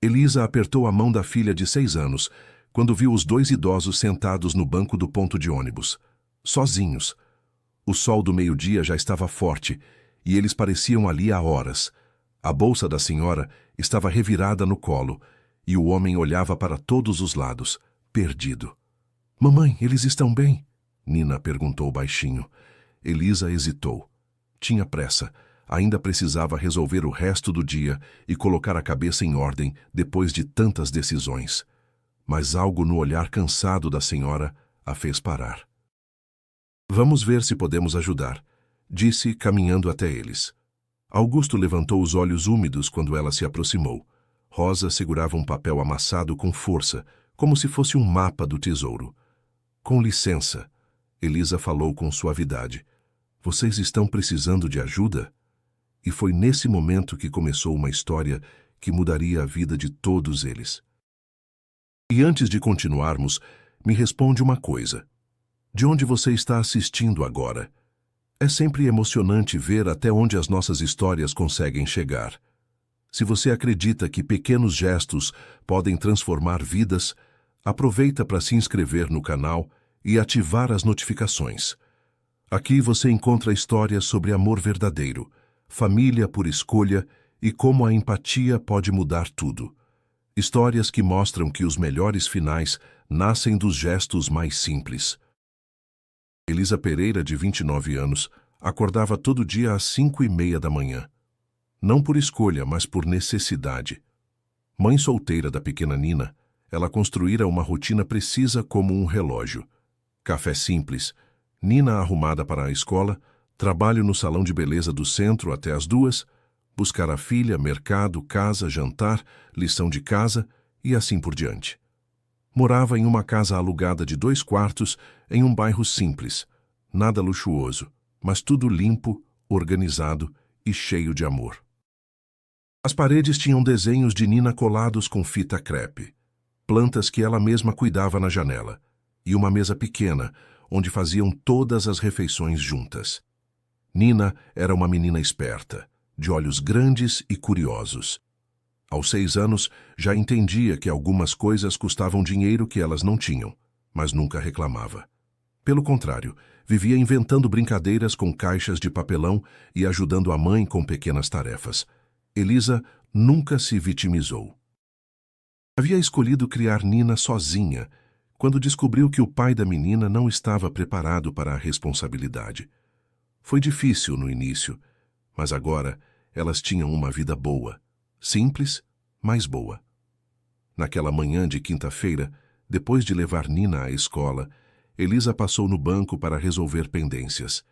Elisa apertou a mão da filha de 6 anos, quando viu os dois idosos sentados no banco do ponto de ônibus, sozinhos. O sol do meio-dia já estava forte, e eles pareciam ali há horas. A bolsa da senhora estava revirada no colo, e o homem olhava para todos os lados, perdido. "Mamãe, eles estão bem?" Nina perguntou baixinho. Elisa hesitou. Tinha pressa. Ainda precisava resolver o resto do dia e colocar a cabeça em ordem depois de tantas decisões. Mas algo no olhar cansado da senhora a fez parar. "Vamos ver se podemos ajudar", disse, caminhando até eles. Augusto levantou os olhos úmidos quando ela se aproximou. Rosa segurava um papel amassado com força, como se fosse um mapa do tesouro. "Com licença", Elisa falou com suavidade. "Vocês estão precisando de ajuda?" E foi nesse momento que começou uma história que mudaria a vida de todos eles. E antes de continuarmos, me responde uma coisa. De onde você está assistindo agora? É sempre emocionante ver até onde as nossas histórias conseguem chegar. Se você acredita que pequenos gestos podem transformar vidas, aproveita para se inscrever no canal e ativar as notificações. Aqui você encontra histórias sobre amor verdadeiro, família por escolha e como a empatia pode mudar tudo. Histórias que mostram que os melhores finais nascem dos gestos mais simples. Elisa Pereira, de 29 anos, acordava todo dia às 5:30 da manhã. Não por escolha, mas por necessidade. Mãe solteira da pequena Nina, ela construíra uma rotina precisa como um relógio. Café simples, Nina arrumada para a escola, trabalho no salão de beleza do centro até as 2, buscar a filha, mercado, casa, jantar, lição de casa e assim por diante. Morava em uma casa alugada de 2 quartos em um bairro simples, nada luxuoso, mas tudo limpo, organizado e cheio de amor. As paredes tinham desenhos de Nina colados com fita crepe, plantas que ela mesma cuidava na janela, e uma mesa pequena, onde faziam todas as refeições juntas. Nina era uma menina esperta, de olhos grandes e curiosos. Aos 6 anos, já entendia que algumas coisas custavam dinheiro que elas não tinham, mas nunca reclamava. Pelo contrário, vivia inventando brincadeiras com caixas de papelão e ajudando a mãe com pequenas tarefas. Elisa nunca se vitimizou. Havia escolhido criar Nina sozinha, quando descobriu que o pai da menina não estava preparado para a responsabilidade. Foi difícil no início, mas agora elas tinham uma vida boa, simples, mas boa. Naquela manhã de quinta-feira, depois de levar Nina à escola, Elisa passou no banco para resolver pendências.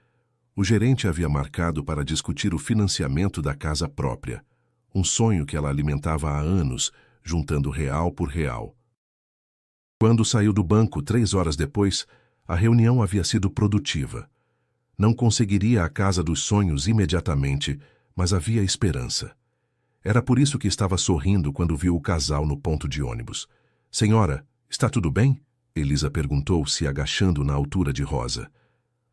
O gerente havia marcado para discutir o financiamento da casa própria, um sonho que ela alimentava há anos, juntando real por real. Quando saiu do banco 3 horas depois, a reunião havia sido produtiva. Não conseguiria a casa dos sonhos imediatamente, mas havia esperança. Era por isso que estava sorrindo quando viu o casal no ponto de ônibus. "Senhora, está tudo bem?" Elisa perguntou, se agachando na altura de Rosa.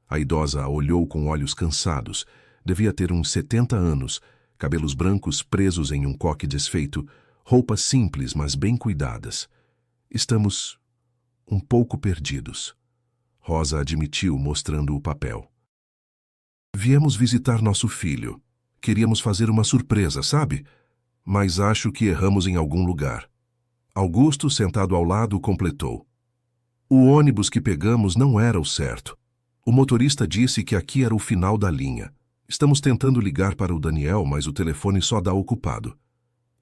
A idosa a olhou com olhos cansados. Devia ter uns 70 anos, cabelos brancos presos em um coque desfeito, roupas simples, mas bem cuidadas. "Estamos um pouco perdidos", Rosa admitiu, mostrando o papel. "Viemos visitar nosso filho. Queríamos fazer uma surpresa, sabe? Mas acho que erramos em algum lugar." Augusto, sentado ao lado, completou. "O ônibus que pegamos não era o certo. O motorista disse que aqui era o final da linha. Estamos tentando ligar para o Daniel, mas o telefone só dá ocupado."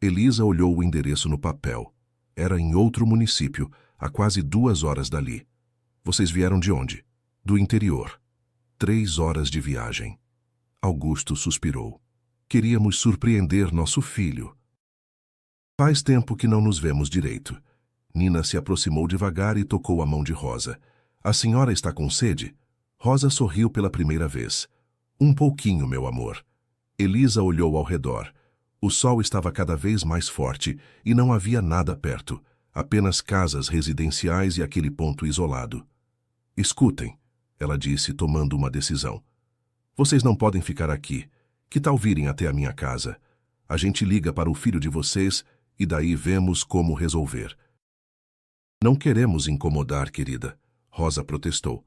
Elisa olhou o endereço no papel. Era em outro município, a quase 2 horas dali. "Vocês vieram de onde?" "Do interior." 3 horas de viagem. Augusto suspirou. "Queríamos surpreender nosso filho." "Faz tempo que não nos vemos direito." Nina se aproximou devagar e tocou a mão de Rosa. "A senhora está com sede?" Rosa sorriu pela primeira vez. "Um pouquinho, meu amor." Elisa olhou ao redor. O sol estava cada vez mais forte e não havia nada perto, apenas casas residenciais e aquele ponto isolado. "Escutem", ela disse, tomando uma decisão. "Vocês não podem ficar aqui. Que tal virem até a minha casa? A gente liga para o filho de vocês e daí vemos como resolver. Não queremos incomodar, querida, Rosa protestou.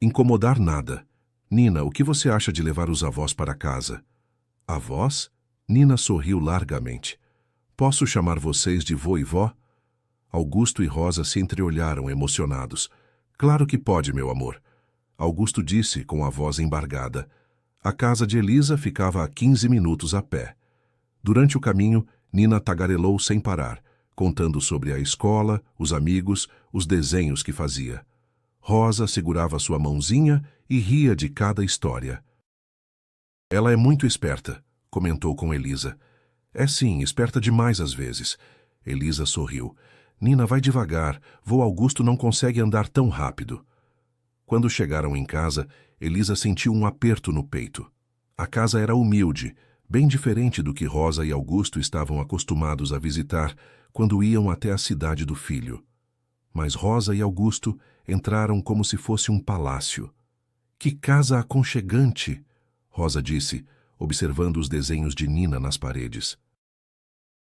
Incomodar nada. Nina, o que você acha de levar os avós para casa? Avós? Nina sorriu largamente. Posso chamar vocês de vô e vó? Augusto e Rosa se entreolharam emocionados. Claro que pode, meu amor. Augusto disse com a voz embargada. A casa de Elisa ficava a 15 minutos a pé. Durante o caminho, Nina tagarelou sem parar, contando sobre a escola, os amigos, os desenhos que fazia. Rosa segurava sua mãozinha e ria de cada história. Ela é muito esperta, comentou com Elisa. É sim, esperta demais às vezes. Elisa sorriu. Nina, vai devagar, vô Augusto não consegue andar tão rápido. Quando chegaram em casa, Elisa sentiu um aperto no peito. A casa era humilde, bem diferente do que Rosa e Augusto estavam acostumados a visitar quando iam até a cidade do filho. Mas Rosa e Augusto entraram como se fosse um palácio. Que casa aconchegante! Rosa disse, observando os desenhos de Nina nas paredes.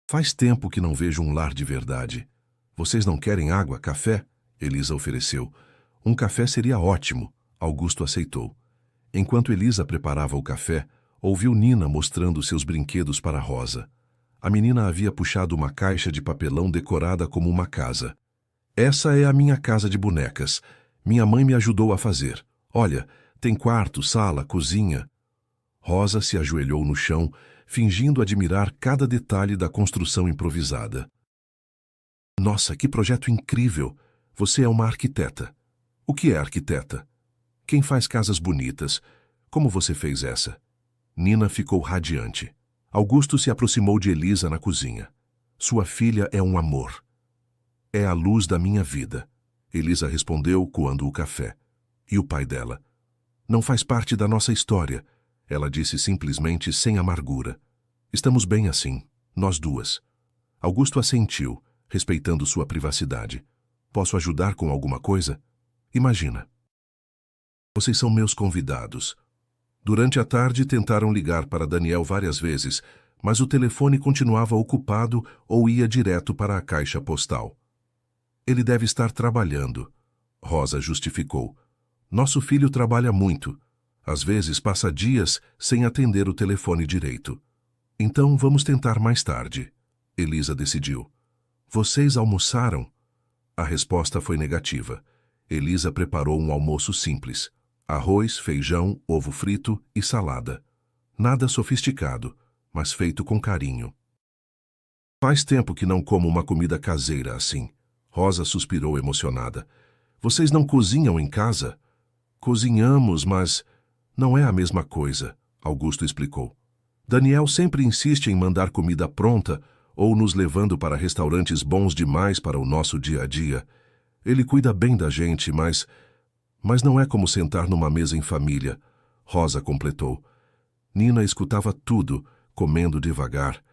Faz tempo que não vejo um lar de verdade. Vocês não querem água, café? Elisa ofereceu. Um café seria ótimo, Augusto aceitou. Enquanto Elisa preparava o café, ouviu Nina mostrando seus brinquedos para Rosa. A menina havia puxado uma caixa de papelão decorada como uma casa. Essa é a minha casa de bonecas. Minha mãe me ajudou a fazer. Olha, tem quarto, sala, cozinha. Rosa se ajoelhou no chão, fingindo admirar cada detalhe da construção improvisada. Nossa, que projeto incrível! Você é uma arquiteta. O que é arquiteta? Quem faz casas bonitas? Como você fez essa? Nina ficou radiante. Augusto se aproximou de Elisa na cozinha. Sua filha é um amor. É a luz da minha vida. Elisa respondeu, coando o café. E o pai dela? Não faz parte da nossa história. Ela disse simplesmente sem amargura. Estamos bem assim, nós duas. Augusto assentiu, respeitando sua privacidade. Posso ajudar com alguma coisa? Imagina. Vocês são meus convidados. Durante a tarde tentaram ligar para Daniel várias vezes, mas o telefone continuava ocupado ou ia direto para a caixa postal. Ele deve estar trabalhando, Rosa justificou. Nosso filho trabalha muito. Às vezes passa dias sem atender o telefone direito. Então vamos tentar mais tarde. Elisa decidiu. Vocês almoçaram? A resposta foi negativa. Elisa preparou um almoço simples. Arroz, feijão, ovo frito e salada. Nada sofisticado, mas feito com carinho. Faz tempo que não como uma comida caseira assim. Rosa suspirou emocionada. Vocês não cozinham em casa? Cozinhamos, mas não é a mesma coisa, Augusto explicou. Daniel sempre insiste em mandar comida pronta ou nos levando para restaurantes bons demais para o nosso dia a dia. Ele cuida bem da gente, mas não é como sentar numa mesa em família, Rosa completou. Nina escutava tudo, comendo devagar.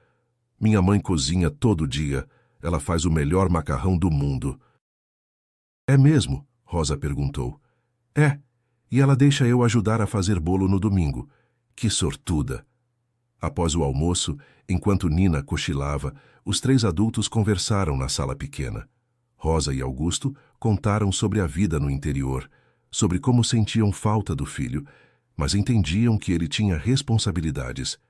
Minha mãe cozinha todo dia. Ela faz o melhor macarrão do mundo. É mesmo? Rosa perguntou. É, e ela deixa eu ajudar a fazer bolo no domingo. Que sortuda! Após o almoço, enquanto Nina cochilava, os 3 adultos conversaram na sala pequena. Rosa e Augusto contaram sobre a vida no interior, sobre como sentiam falta do filho, mas entendiam que ele tinha responsabilidades.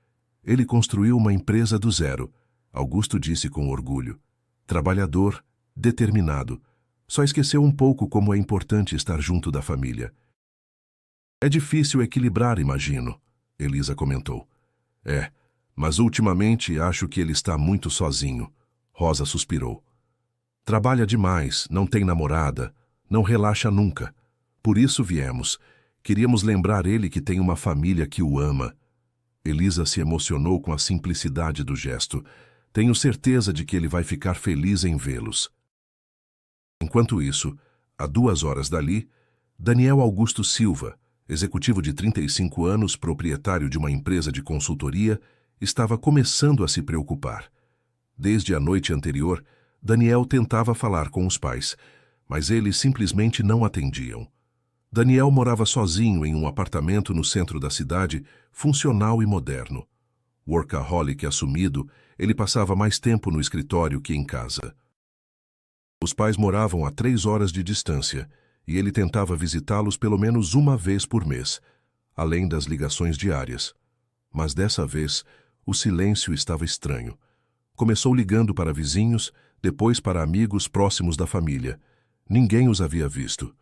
Ele construiu uma empresa do zero, Augusto disse com orgulho. Trabalhador, determinado. Só esqueceu um pouco como é importante estar junto da família. É difícil equilibrar, imagino, Elisa comentou. É, mas ultimamente acho que ele está muito sozinho, Rosa suspirou. Trabalha demais, não tem namorada, não relaxa nunca. Por isso viemos. Queríamos lembrar ele que tem uma família que o ama. Elisa se emocionou com a simplicidade do gesto. Tenho certeza de que ele vai ficar feliz em vê-los. Enquanto isso, a 2 horas dali, Daniel Augusto Silva, executivo de 35 anos, proprietário de uma empresa de consultoria, estava começando a se preocupar. Desde a noite anterior, Daniel tentava falar com os pais, mas eles simplesmente não atendiam. Daniel morava sozinho em um apartamento no centro da cidade, funcional e moderno. Workaholic assumido, ele passava mais tempo no escritório que em casa. Os pais moravam a 3 horas de distância, e ele tentava visitá-los pelo menos uma vez por mês, além das ligações diárias. Mas dessa vez, o silêncio estava estranho. Começou ligando para vizinhos, depois para amigos próximos da família. Ninguém os havia visto.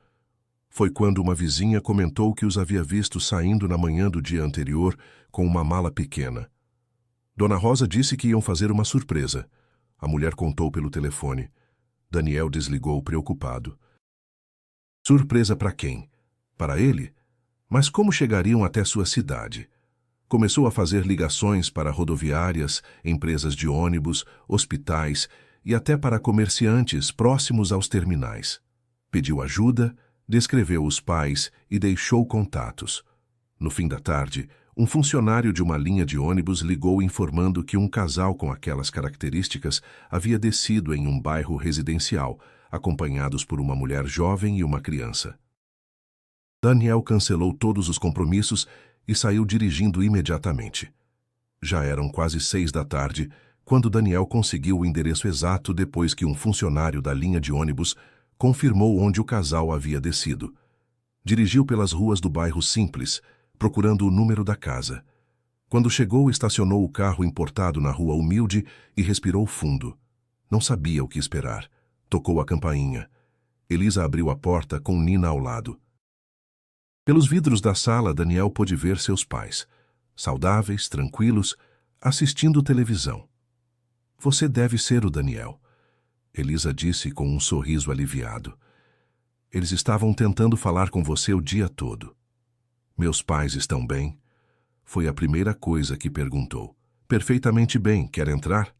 Foi quando uma vizinha comentou que os havia visto saindo na manhã do dia anterior com uma mala pequena. Dona Rosa disse que iam fazer uma surpresa. A mulher contou pelo telefone. Daniel desligou preocupado. Surpresa para quem? Para ele? Mas como chegariam até sua cidade? Começou a fazer ligações para rodoviárias, empresas de ônibus, hospitais e até para comerciantes próximos aos terminais. Pediu ajuda, descreveu os pais e deixou contatos. No fim da tarde, um funcionário de uma linha de ônibus ligou informando que um casal com aquelas características havia descido em um bairro residencial, acompanhados por uma mulher jovem e uma criança. Daniel cancelou todos os compromissos e saiu dirigindo imediatamente. Já eram quase 6 da tarde, quando Daniel conseguiu o endereço exato depois que um funcionário da linha de ônibus confirmou onde o casal havia descido. Dirigiu pelas ruas do bairro Simples, procurando o número da casa. Quando chegou, estacionou o carro importado na rua Humilde e respirou fundo. Não sabia o que esperar. Tocou a campainha. Elisa abriu a porta com Nina ao lado. Pelos vidros da sala, Daniel pôde ver seus pais, saudáveis, tranquilos, assistindo televisão. Você deve ser o Daniel, Elisa disse com um sorriso aliviado. Eles estavam tentando falar com você o dia todo. Meus pais estão bem? Foi a primeira coisa que perguntou. Perfeitamente bem, quer entrar?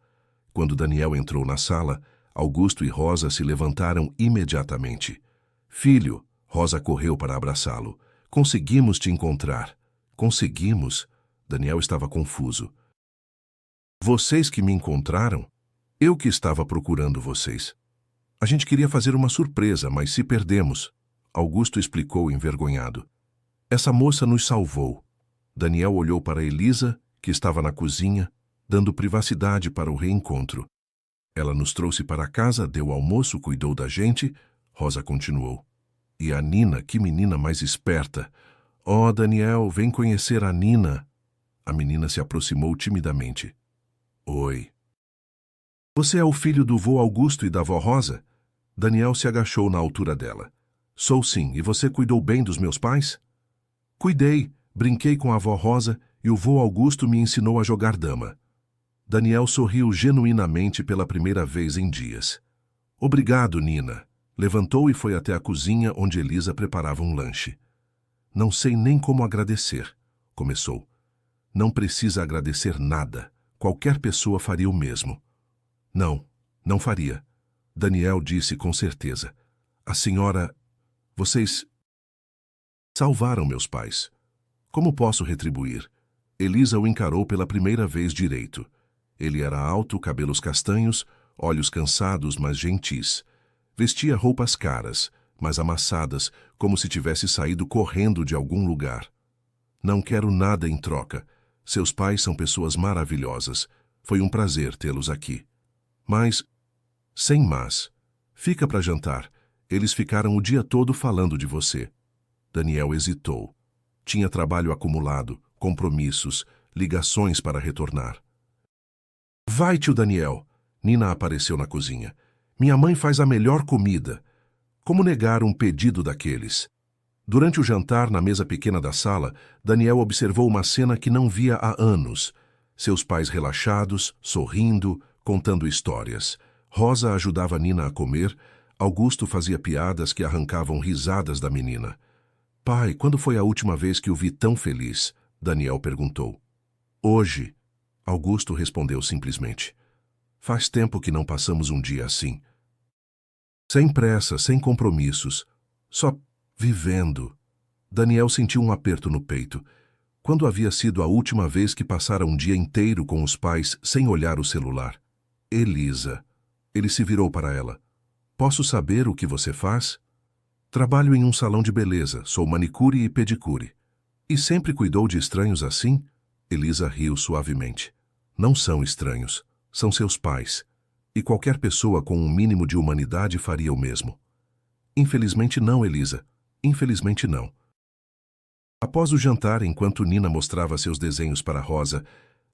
Quando Daniel entrou na sala, Augusto e Rosa se levantaram imediatamente. Filho, Rosa correu para abraçá-lo. Conseguimos te encontrar. Conseguimos? Daniel estava confuso. Vocês que me encontraram? Eu que estava procurando vocês. A gente queria fazer uma surpresa, mas se perdemos. Augusto explicou envergonhado. Essa moça nos salvou. Daniel olhou para Elisa, que estava na cozinha, dando privacidade para o reencontro. Ela nos trouxe para casa, deu almoço, cuidou da gente. Rosa continuou. E a Nina, que menina mais esperta. Oh, Daniel, vem conhecer a Nina. A menina se aproximou timidamente. Oi. Você é o filho do vô Augusto e da vó Rosa? Daniel se agachou na altura dela. Sou sim, e você cuidou bem dos meus pais? Cuidei, brinquei com a avó Rosa e o vô Augusto me ensinou a jogar dama. Daniel sorriu genuinamente pela primeira vez em dias. Obrigado, Nina. Levantou e foi até a cozinha onde Elisa preparava um lanche. Não sei nem como agradecer, começou. Não precisa agradecer nada. Qualquer pessoa faria o mesmo. Não, não faria. Daniel disse com certeza. A senhora... Vocês... salvaram meus pais. Como posso retribuir? Elisa o encarou pela primeira vez direito. Ele era alto, cabelos castanhos, olhos cansados, mas gentis. Vestia roupas caras, mas amassadas, como se tivesse saído correndo de algum lugar. Não quero nada em troca. Seus pais são pessoas maravilhosas. Foi um prazer tê-los aqui. Mas, sem mas, fica para jantar. Eles ficaram o dia todo falando de você. Daniel hesitou. Tinha trabalho acumulado, compromissos, ligações para retornar. Vai, tio Daniel. Nina apareceu na cozinha. Minha mãe faz a melhor comida. Como negar um pedido daqueles? Durante o jantar, na mesa pequena da sala, Daniel observou uma cena que não via há anos. Seus pais relaxados, sorrindo, contando histórias. Rosa ajudava Nina a comer. Augusto fazia piadas que arrancavam risadas da menina. Pai, quando foi a última vez que o vi tão feliz? Daniel perguntou. Hoje. Augusto respondeu simplesmente. Faz tempo que não passamos um dia assim. Sem pressa, sem compromissos. Só vivendo. Daniel sentiu um aperto no peito. Quando havia sido a última vez que passara um dia inteiro com os pais sem olhar o celular? Elisa. Ele se virou para ela. Posso saber o que você faz? Trabalho em um salão de beleza, sou manicure e pedicure. E sempre cuidou de estranhos assim? Elisa riu suavemente. Não são estranhos. São seus pais. E qualquer pessoa com um mínimo de humanidade faria o mesmo. Infelizmente não, Elisa. Infelizmente não. Após o jantar, enquanto Nina mostrava seus desenhos para Rosa,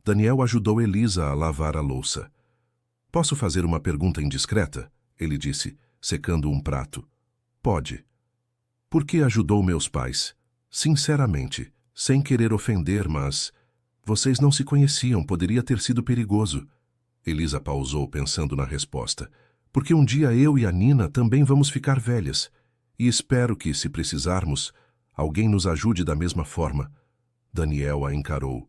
Daniel ajudou Elisa a lavar a louça. Posso fazer uma pergunta indiscreta? Ele disse, secando um prato. Pode. Por que ajudou meus pais? Sinceramente, sem querer ofender, mas... Vocês não se conheciam, poderia ter sido perigoso. Elisa pausou, pensando na resposta. Porque um dia eu e a Nina também vamos ficar velhas. E espero que, se precisarmos, alguém nos ajude da mesma forma. Daniel a encarou.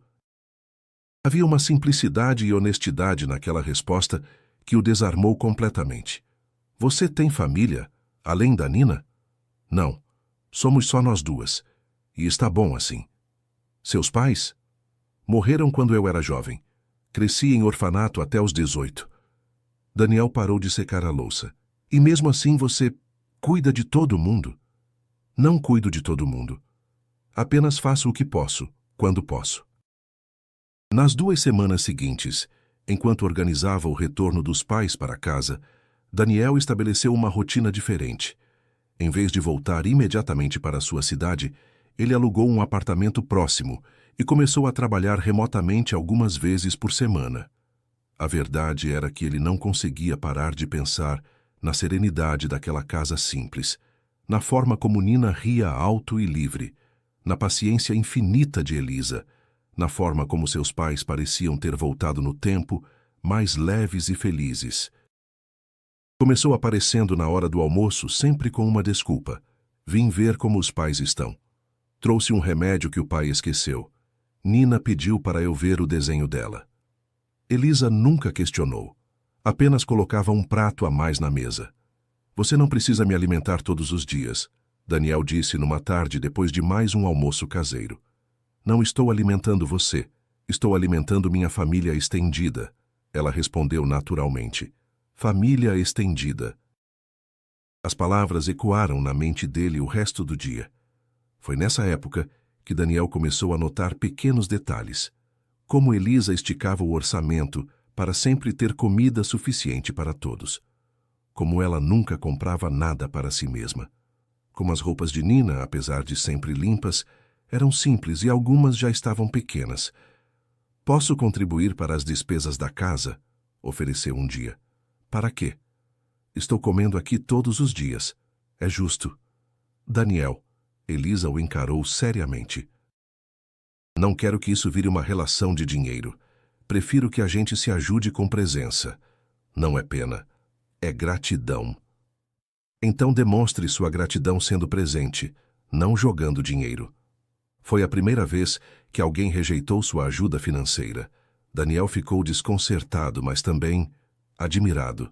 Havia uma simplicidade e honestidade naquela resposta que o desarmou completamente. Você tem família, além da Nina? Não. Somos só nós duas. E está bom assim. Seus pais? Morreram quando eu era jovem. Cresci em orfanato até os 18. Daniel parou de secar a louça. E mesmo assim você cuida de todo mundo? Não cuido de todo mundo. Apenas faço o que posso, quando posso. Nas 2 semanas seguintes, enquanto organizava o retorno dos pais para casa, Daniel estabeleceu uma rotina diferente. Em vez de voltar imediatamente para sua cidade, ele alugou um apartamento próximo e começou a trabalhar remotamente algumas vezes por semana. A verdade era que ele não conseguia parar de pensar na serenidade daquela casa simples, na forma como Nina ria alto e livre, na paciência infinita de Elisa, na forma como seus pais pareciam ter voltado no tempo, mais leves e felizes. Começou aparecendo na hora do almoço, sempre com uma desculpa. Vim ver como os pais estão. Trouxe um remédio que o pai esqueceu. Nina pediu para eu ver o desenho dela. Elisa nunca questionou. Apenas colocava um prato a mais na mesa. Você não precisa me alimentar todos os dias, Daniel disse numa tarde depois de mais um almoço caseiro. Não estou alimentando você. Estou alimentando minha família estendida. Ela respondeu naturalmente. Família estendida. As palavras ecoaram na mente dele o resto do dia. Foi nessa época que Daniel começou a notar pequenos detalhes. Como Elisa esticava o orçamento para sempre ter comida suficiente para todos. Como ela nunca comprava nada para si mesma. Como as roupas de Nina, apesar de sempre limpas, eram simples e algumas já estavam pequenas. Posso contribuir para as despesas da casa? Ofereceu um dia. Para quê? Estou comendo aqui todos os dias. É justo. Daniel. Elisa o encarou seriamente. Não quero que isso vire uma relação de dinheiro. Prefiro que a gente se ajude com presença. Não é pena. É gratidão. Então demonstre sua gratidão sendo presente, não jogando dinheiro. Foi a primeira vez que alguém rejeitou sua ajuda financeira. Daniel ficou desconcertado, mas também admirado.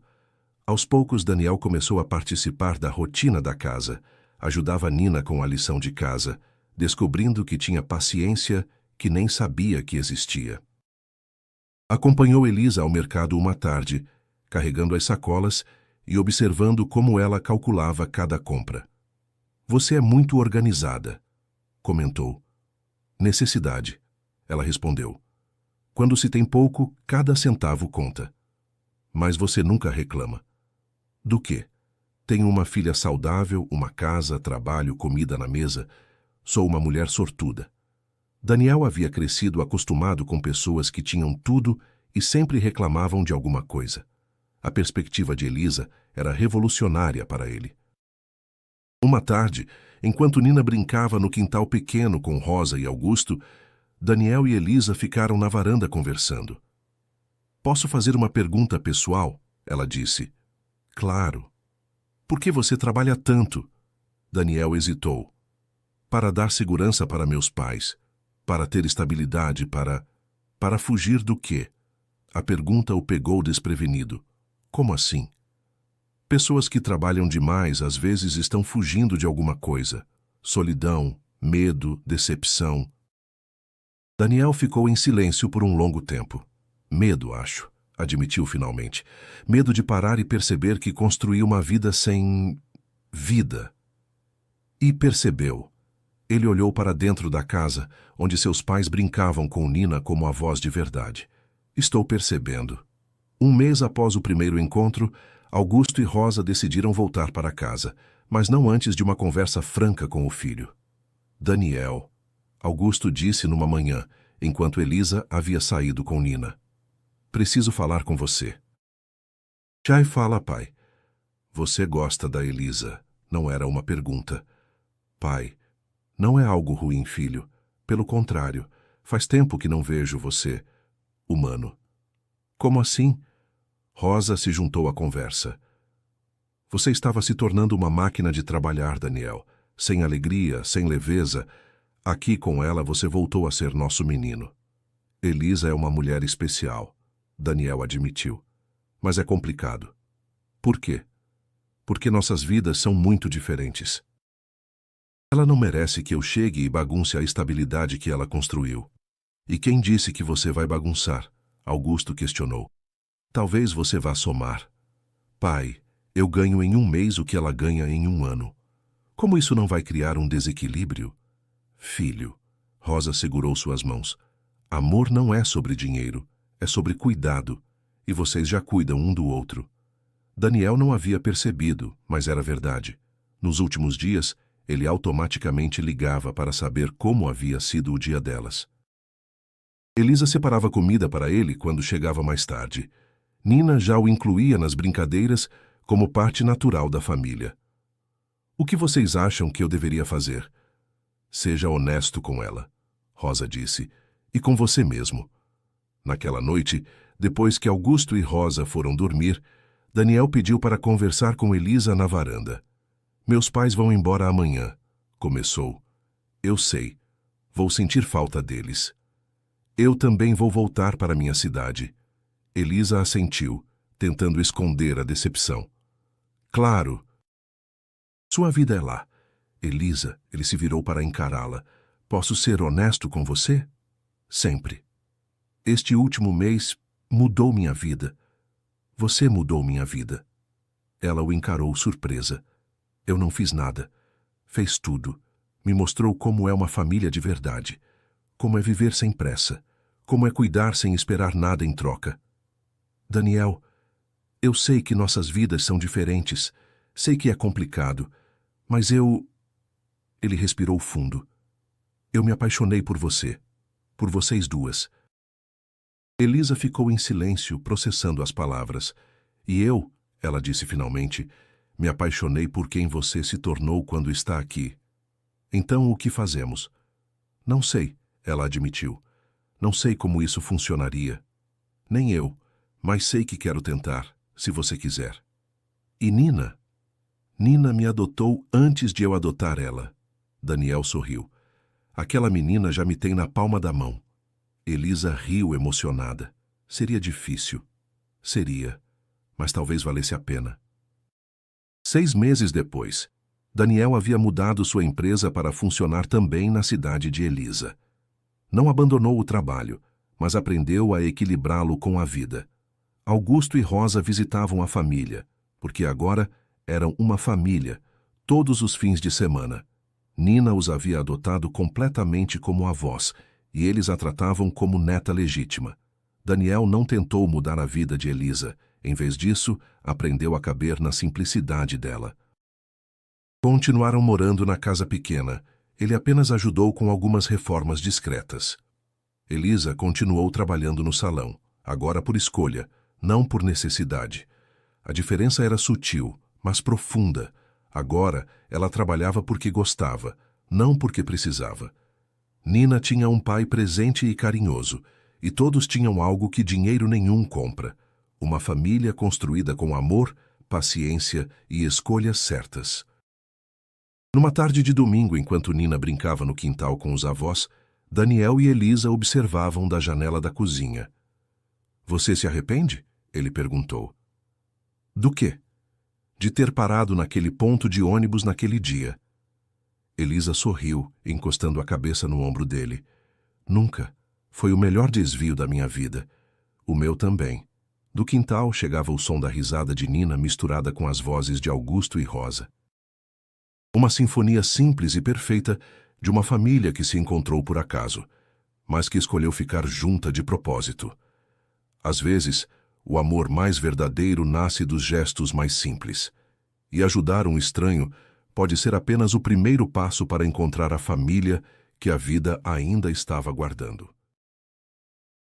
Aos poucos, Daniel começou a participar da rotina da casa. Ajudava Nina com a lição de casa, descobrindo que tinha paciência que nem sabia que existia. Acompanhou Elisa ao mercado uma tarde, carregando as sacolas e observando como ela calculava cada compra. Você é muito organizada, comentou. Necessidade, ela respondeu. Quando se tem pouco, cada centavo conta. Mas você nunca reclama. Do quê? Tenho uma filha saudável, uma casa, trabalho, comida na mesa. Sou uma mulher sortuda. Daniel havia crescido acostumado com pessoas que tinham tudo e sempre reclamavam de alguma coisa. A perspectiva de Elisa era revolucionária para ele. Uma tarde, enquanto Nina brincava no quintal pequeno com Rosa e Augusto, Daniel e Elisa ficaram na varanda conversando. Posso fazer uma pergunta pessoal? Ela disse. Claro. Por que você trabalha tanto? Daniel hesitou. Para dar segurança para meus pais. Para ter estabilidade, para fugir do quê? A pergunta o pegou desprevenido. Como assim? Pessoas que trabalham demais às vezes estão fugindo de alguma coisa. Solidão, medo, decepção. Daniel ficou em silêncio por um longo tempo. Medo, acho, admitiu finalmente. Medo de parar e perceber que construiu uma vida sem... vida. E percebeu. Ele olhou para dentro da casa, onde seus pais brincavam com Nina como avós de verdade. Estou percebendo. Um mês após o primeiro encontro, Augusto e Rosa decidiram voltar para casa, mas não antes de uma conversa franca com o filho. Daniel, Augusto disse numa manhã, enquanto Elisa havia saído com Nina. Preciso falar com você. Chay fala, pai. Você gosta da Elisa. Não era uma pergunta. Pai, não é algo ruim, filho. Pelo contrário, faz tempo que não vejo você. Humano. Como assim? Rosa se juntou à conversa. Você estava se tornando uma máquina de trabalhar, Daniel. Sem alegria, sem leveza. Aqui com ela você voltou a ser nosso menino. Elisa é uma mulher especial, Daniel admitiu. Mas é complicado. Por quê? Porque nossas vidas são muito diferentes. Ela não merece que eu chegue e bagunce a estabilidade que ela construiu. E quem disse que você vai bagunçar? Augusto questionou. Talvez você vá somar. Pai, eu ganho em um mês o que ela ganha em um ano. Como isso não vai criar um desequilíbrio? Filho, Rosa segurou suas mãos. Amor não é sobre dinheiro, é sobre cuidado. E vocês já cuidam um do outro. Daniel não havia percebido, mas era verdade. Nos últimos dias, ele automaticamente ligava para saber como havia sido o dia delas. Elisa separava comida para ele quando chegava mais tarde. Nina já o incluía nas brincadeiras como parte natural da família. O que vocês acham que eu deveria fazer? Seja honesto com ela, Rosa disse, e com você mesmo. Naquela noite, depois que Augusto e Rosa foram dormir, Daniel pediu para conversar com Elisa na varanda. Meus pais vão embora amanhã, começou. Eu sei, vou sentir falta deles. Eu também vou voltar para minha cidade. Elisa assentiu, tentando esconder a decepção. Claro. Sua vida é lá. Elisa, ele se virou para encará-la. Posso ser honesto com você? Sempre. Este último mês mudou minha vida. Você mudou minha vida. Ela o encarou surpresa. Eu não fiz nada. Fez tudo. Me mostrou como é uma família de verdade. Como é viver sem pressa. Como é cuidar sem esperar nada em troca. Daniel, eu sei que nossas vidas são diferentes. Sei que é complicado. Mas eu... Ele respirou fundo. Eu me apaixonei por você. Por vocês duas. Elisa ficou em silêncio, processando as palavras. E eu, ela disse finalmente, me apaixonei por quem você se tornou quando está aqui. Então o que fazemos? Não sei, ela admitiu. Não sei como isso funcionaria. Nem eu, mas sei que quero tentar, se você quiser. E Nina? Nina me adotou antes de eu adotar ela. Daniel sorriu. Aquela menina já me tem na palma da mão. Elisa riu emocionada. Seria difícil. Seria. Mas talvez valesse a pena. 6 meses depois, Daniel havia mudado sua empresa para funcionar também na cidade de Elisa. Não abandonou o trabalho, mas aprendeu a equilibrá-lo com a vida. Augusto e Rosa visitavam a família, porque agora eram uma família, todos os fins de semana. Nina os havia adotado completamente como avós, e eles a tratavam como neta legítima. Daniel não tentou mudar a vida de Elisa. Em vez disso, aprendeu a caber na simplicidade dela. Continuaram morando na casa pequena. Ele apenas ajudou com algumas reformas discretas. Elisa continuou trabalhando no salão, agora por escolha, não por necessidade. A diferença era sutil, mas profunda. Agora, ela trabalhava porque gostava, não porque precisava. Nina tinha um pai presente e carinhoso, e todos tinham algo que dinheiro nenhum compra. Uma família construída com amor, paciência e escolhas certas. Numa tarde de domingo, enquanto Nina brincava no quintal com os avós, Daniel e Elisa observavam da janela da cozinha. Você se arrepende? Ele perguntou. Do quê? De ter parado naquele ponto de ônibus naquele dia. Elisa sorriu, encostando a cabeça no ombro dele. Nunca. Foi o melhor desvio da minha vida. O meu também. Do quintal chegava o som da risada de Nina misturada com as vozes de Augusto e Rosa. Uma sinfonia simples e perfeita de uma família que se encontrou por acaso, mas que escolheu ficar junta de propósito. Às vezes, o amor mais verdadeiro nasce dos gestos mais simples. E ajudar um estranho pode ser apenas o primeiro passo para encontrar a família que a vida ainda estava guardando.